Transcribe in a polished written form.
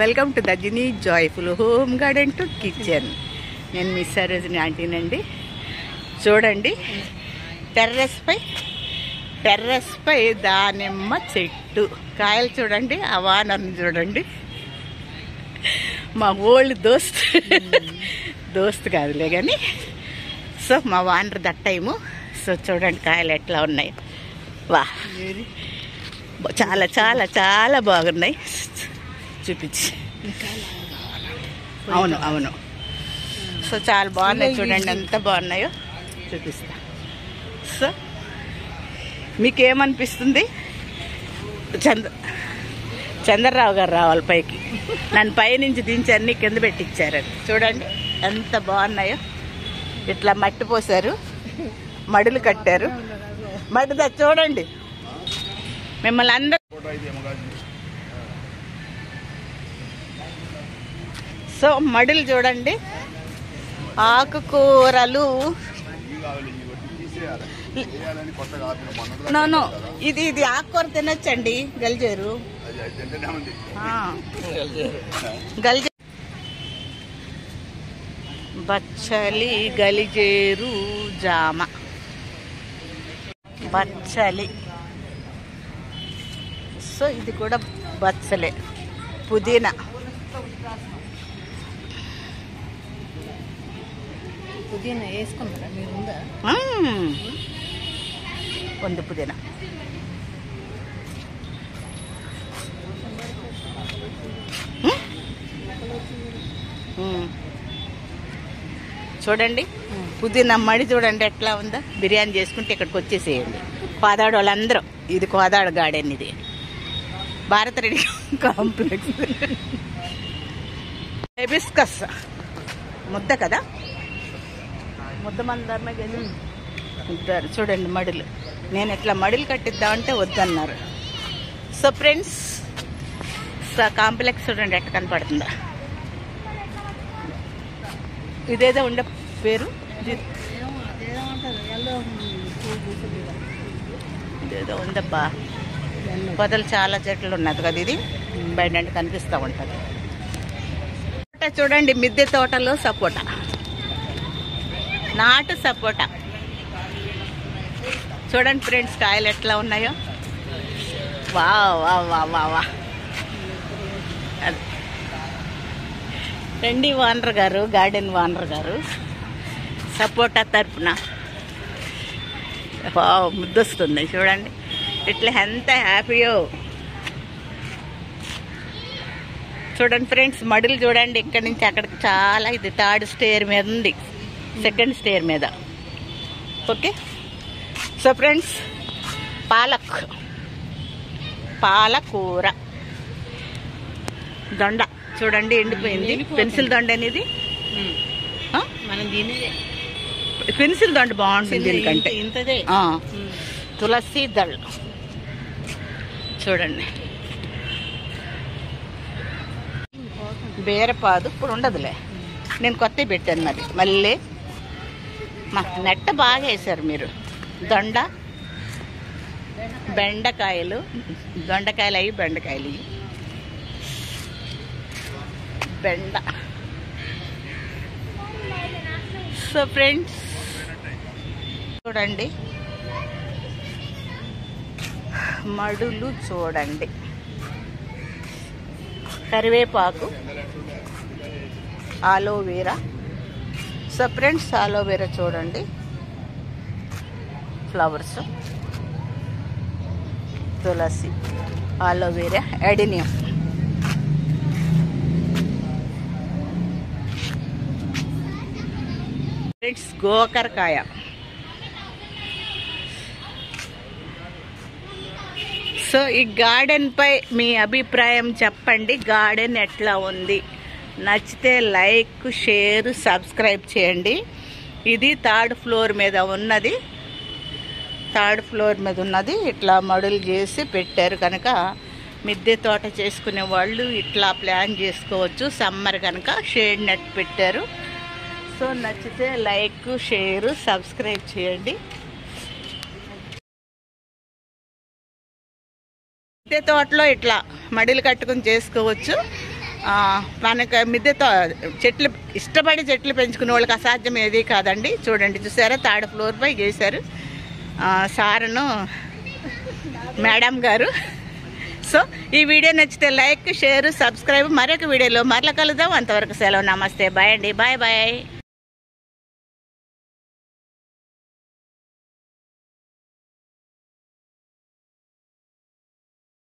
Welcome to Darjini joyful home garden to kitchen. నేను miss Sarojini ఆంటీనండి. చూడండి టెర్రస్ పై దానిమ్మ చెట్టు కాయలు చూడండి. ఆ వానర్ని చూడండి. మా ఓల్డ్ దోస్త్ కాదులే కానీ సో మా వానర్ దట్ టైము. సో చూడండి కాయలు ఎట్లా ఉన్నాయి. వా చాలా చాలా చాలా బాగున్నాయి. చూపించి అవును సో చాలా బాగున్నాయి. చూడండి ఎంత బాగున్నాయో చూపిస్తా. సో మీకేమనిపిస్తుంది? చంద్రరావు గారు రావాలి పైకి. నన్ను పైనుంచి దించి అన్ని కింద పెట్టించారు. చూడండి ఎంత బాగున్నాయో. ఇట్లా మట్టి పోసారు, మడులు కట్టారు. మడిదా చూడండి మిమ్మల్ని అందరూ. సో మడులు చూడండి. ఆకుకూరలు నో ఇది ఆకుకూర తినొచ్చండి. గలిజేరు బచ్చలి, గలిజేరు, జామ, బచ్చలి. సో ఇది కూడా బచ్చలే. పుదీనా, పుదీనా వేసుకున్నారా మీరు? ఉందా? ఉంది పుదీనా. చూడండి పుదీనా మడి చూడండి ఎట్లా ఉందా. బిర్యానీ చేసుకుంటే ఇక్కడికి వచ్చేసేయండి. కోదాడు వాళ్ళందరూ. ఇది కోదాడు గార్డెన్. ఇది భారత రెడ్డి కాంప్లెక్స్. హైబిస్కస్ ముద్ద కదా, ముద్ద మందరమే కదా. ఇద్దరు చూడండి మడులు. నేను ఇట్లా మడులు కట్టిద్దామంటే వద్దన్నారు. సో ఫ్రెండ్స్ కాంప్లెక్స్ చూడండి ఎట్లా కనపడుతుందా. ఇదేదో ఉండే పేరు, ఇదేదో ఉందబ్బా. పొదలు చాలా చెట్లు ఉన్నది కదా. ఇది బయట కనిపిస్తూ ఉంటుంది. చూడండి మిద్దె తోటలో సపోటా, నాటు సపోటా. చూడండి ఫ్రెండ్స్ కాయలు ఎట్లా ఉన్నాయో. వా వా వా వా వా. రండి వానర్ గారు, గార్డెన్ వానర్ గారు సపోటా తరపున. ముద్దొస్తుంది చూడండి ఇట్లా ఎంత హ్యాపీయో. చూడండి ఫ్రెండ్స్ మడులు చూడండి. ఇక్కడి నుంచి అక్కడికి చాలా. ఇది థర్డ్ స్టేర్ మీద ఉంది, సెకండ్ స్టేర్ మీద. ఓకే సో ఫ్రెండ్స్ పాలకూర, దొండ చూడండి ఎండిపోయింది. పెన్సిల్ దొండ అనేది మనం తినేదే. పెన్సిల్ దొండ బాగుంటుంది దీనికంటే. ఇంతదే. తులసి దళ్ చూడండి. బీరపాదు ఇప్పుడు ఉండదులే, నేను కొత్తవి పెట్టాను. మరి మళ్ళీ మాకు నెట్ట బాగా వేశారు మీరు. దొండ, బెండకాయలు, దొండకాయలు అవి, బెండకాయలు ఇవి. బెండ. సో ఫ్రెండ్స్ చూడండి మడులు చూడండి. కరివేపాకు, ఆలోవేరా. సో ఫ్రెండ్స్ ఆలోవేరా చూడండి. ఫ్లవర్స్, తులసి, ఆలోవేరా, ఎడినియం. ఫ్రెండ్స్ గోకరకాయ. సో ఈ గార్డెన్ పై మీ అభిప్రాయం చెప్పండి. గార్డెన్ ఎట్లా ఉంది? నచ్చితే లైక్, షేర్, సబ్స్క్రైబ్ చేయండి. ఇది థర్డ్ ఫ్లోర్ మీద ఉన్నది. ఇట్లా మడులు చేసి పెట్టారు కనుక మిద్దె తోట చేసుకునే వాళ్ళు ఇట్లా ప్లాన్ చేసుకోవచ్చు. సమ్మర్ కనుక షేడ్ నెట్ పెట్టారు. సో నచ్చితే లైక్, షేర్, సబ్స్క్రైబ్ చేయండి. మిద్దె తోటలో ఇట్లా మడిలు కట్టుకుని చేసుకోవచ్చు. మనకు మిద్దెతో చెట్లు ఇష్టపడి చెట్లు పెంచుకునే వాళ్ళకి అసాధ్యం ఏది కాదండి. చూడండి, చూసారా, థర్డ్ ఫ్లోర్ పై చేశారు సార్ను మేడం గారు. సో ఈ వీడియో నచ్చితే లైక్, షేర్, సబ్స్క్రైబ్. మరొక వీడియోలో మరల కలుద్దాం. అంతవరకు సెలవు. నమస్తే, బాయ్ అండి. Bye bye.